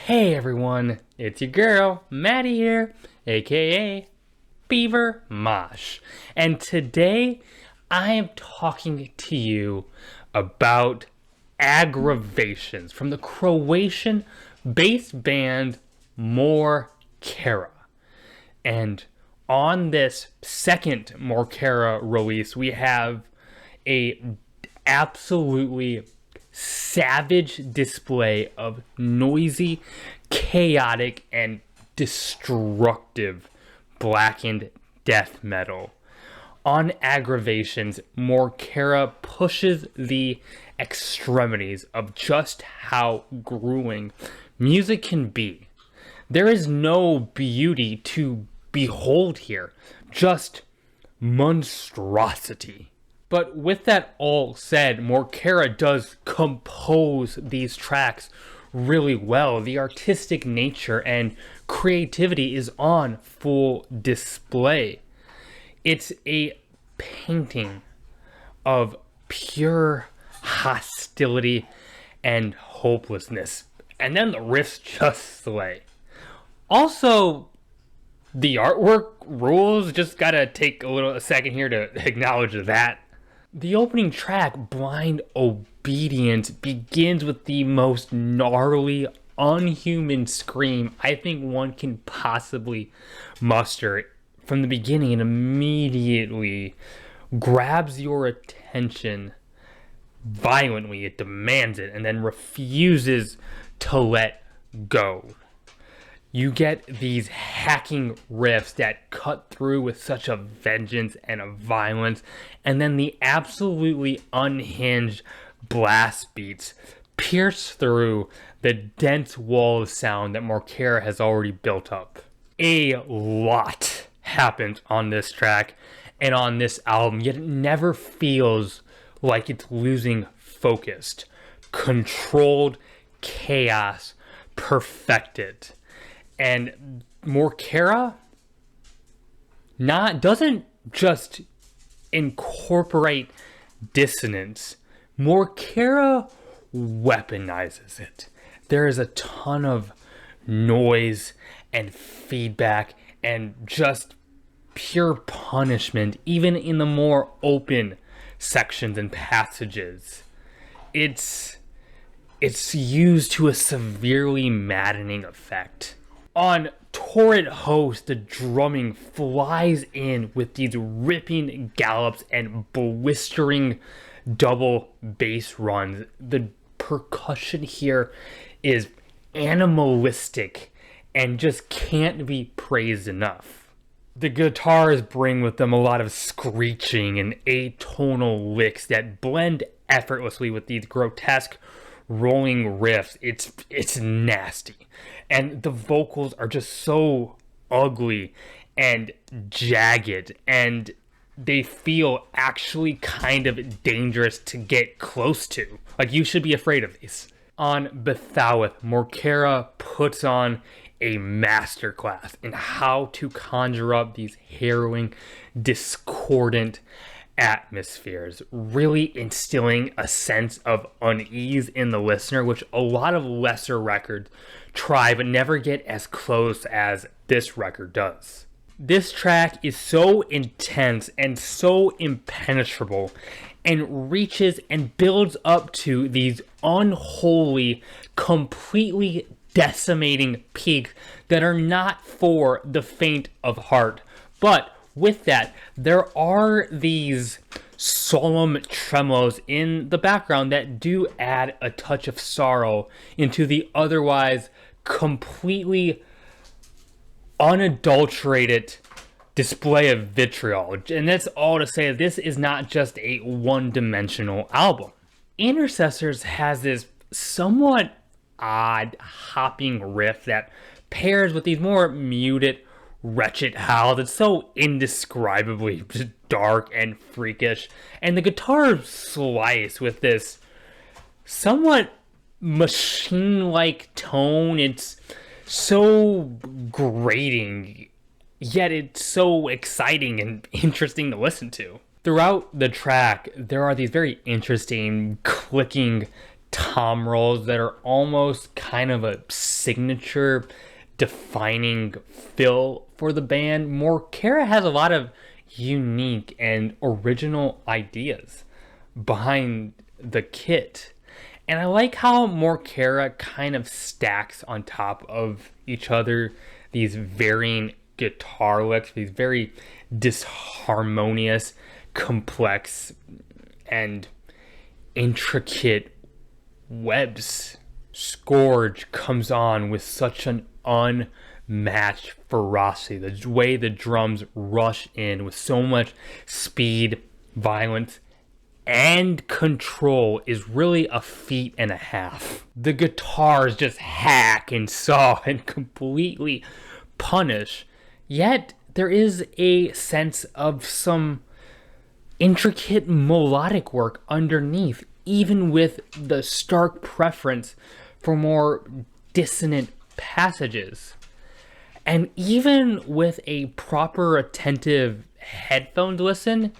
Hey everyone, it's your girl, Maddie here, aka Beaver Mosh. And today I am talking to you about Aggravations from the Croatian bass band Morkera. And on this second Morkera release, we have a absolutely savage display of noisy, chaotic, and destructive blackened death metal. On Aggravations, Morkera pushes the extremities of just how grueling music can be. There is no beauty to behold here, just monstrosity. But with that all said, Morkera does compose these tracks really well. The artistic nature and creativity is on full display. It's a painting of pure hostility and hopelessness. And then the riffs just slay. Also, the artwork rules. Just gotta take a second here to acknowledge that. The opening track, Blind Obedience, begins with the most gnarly, unhuman scream I think one can possibly muster from the beginning, and immediately grabs your attention violently. It demands it and then refuses to let go. You get these hacking riffs that cut through with such a vengeance and a violence, and then the absolutely unhinged blast beats pierce through the dense wall of sound that Morkera has already built up. A lot happens on this track and on this album, yet it never feels like it's losing focused. Controlled chaos perfected. And Morkera doesn't just incorporate dissonance. Morkera weaponizes it. There is a ton of noise and feedback and just pure punishment, even in the more open sections and passages. It's used to a severely maddening effect. On Torrid Host, the drumming flies in with these ripping gallops and blistering double bass runs. The percussion here is animalistic and just can't be praised enough. The guitars bring with them a lot of screeching and atonal licks that blend effortlessly with these grotesque rolling riffs. It's nasty. And the vocals are just so ugly and jagged, and they feel actually kind of dangerous to get close to. Like, you should be afraid of these. On Bethoweth, Morkera puts on a masterclass in how to conjure up these harrowing, discordant atmospheres, really instilling a sense of unease in the listener, which a lot of lesser records try but never get as close as this record does. This track is so intense and so impenetrable and reaches and builds up to these unholy, completely decimating peaks that are not for the faint of heart. But with that, there are these solemn tremolos in the background that do add a touch of sorrow into the otherwise completely unadulterated display of vitriol. And that's all to say, this is not just a one-dimensional album. Intercessors has this somewhat odd hopping riff that pairs with these more muted, wretched howls. It's so indescribably dark and freakish, and the guitar slice with this somewhat machine-like tone. It's so grating, yet it's so exciting and interesting to listen to. Throughout the track, there are these very interesting clicking tom rolls that are almost kind of a signature defining fill for the band. Morkera has a lot of unique and original ideas behind the kit. And I like how Morkera kind of stacks on top of each other these varying guitar licks, these very disharmonious, complex, and intricate webs. Scourge comes on with such an unmatched ferocity. The way the drums rush in with so much speed, violence, and control is really a feat and a half. The guitars just hack and saw and completely punish, yet there is a sense of some intricate melodic work underneath, even with the stark preference for more dissonant passages. And even with a proper attentive headphones listen,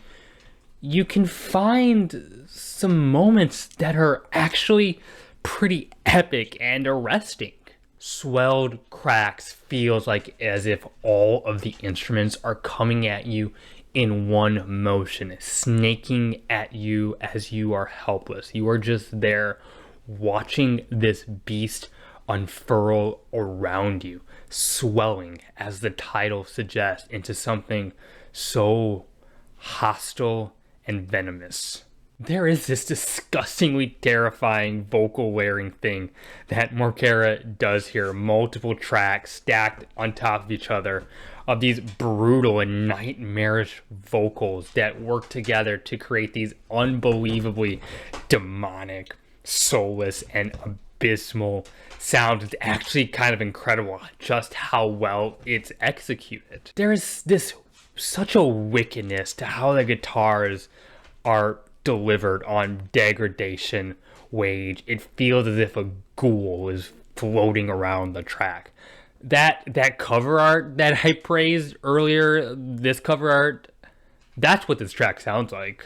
you can find some moments that are actually pretty epic and arresting. Swelled cracks feels like as if all of the instruments are coming at you in one motion, snaking at you as you are helpless. You are just there watching this beast unfurl around you, swelling, as the title suggests, into something so hostile and venomous. There is this disgustingly terrifying vocal layering thing that Morkera does here. Multiple tracks stacked on top of each other of these brutal and nightmarish vocals that work together to create these unbelievably demonic, soulless, and abysmal sounds. It's actually kind of incredible just how well it's executed. There is this such a wickedness to how the guitars are delivered on Degradation Wage. It feels as if a ghoul is floating around the track. That cover art that I praised earlier, this cover art, that's what this track sounds like.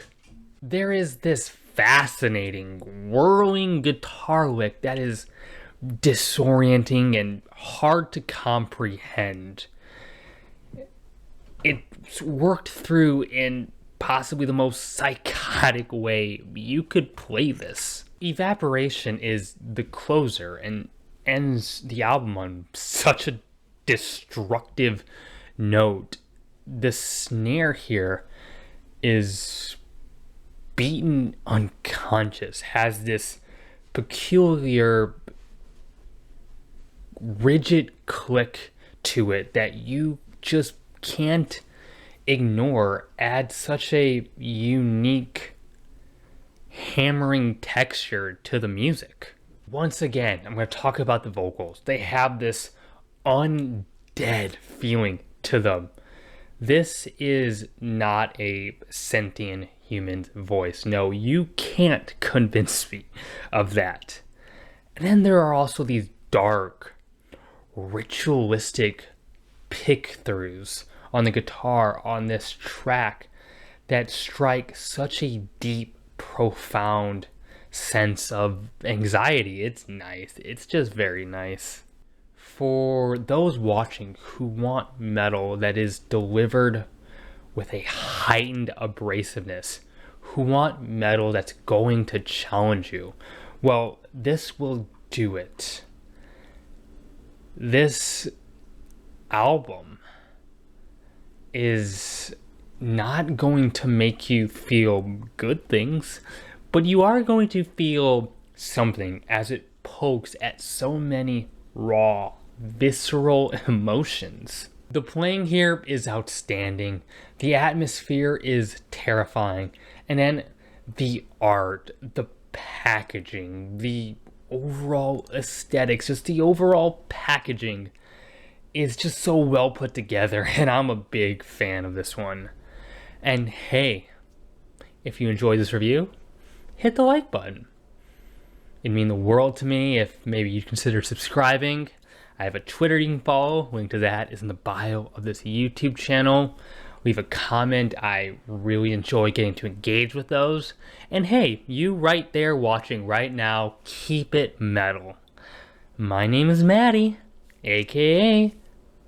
There is this fascinating whirling guitar lick that is disorienting and hard to comprehend. It's worked through in possibly the most psychotic way you could play this. Evaporation is the closer and ends the album on such a destructive note. The snare here is beaten unconscious, has this peculiar rigid click to it that you just can't ignore. Adds such a unique hammering texture to the music. Once again, I'm going to talk about the vocals. They have this undead feeling to them. This is not a sentient human voice. No, you can't convince me of that. And then there are also these dark, ritualistic pick-throughs on the guitar on this track that strike such a deep, profound sense of anxiety. It's nice. It's just very nice. For those watching who want metal that is delivered with a heightened abrasiveness, who want metal that's going to challenge you, well, this will do it. This album is not going to make you feel good things, but you are going to feel something as it pokes at so many raw, visceral emotions. The playing here is outstanding. The atmosphere is terrifying. And then the art, the packaging, the overall aesthetics, just the overall packaging is just so well put together, and I'm a big fan of this one. And hey, if you enjoyed this review, hit the like button. It'd mean the world to me if maybe you'd consider subscribing. I have a Twitter you can follow. Link to that is in the bio of this YouTube channel. leave a comment. I really enjoy getting to engage with those. And hey, you right there watching right now, keep it metal. My name is Maddie, aka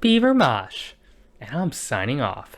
Beaver Mosh, and I'm signing off.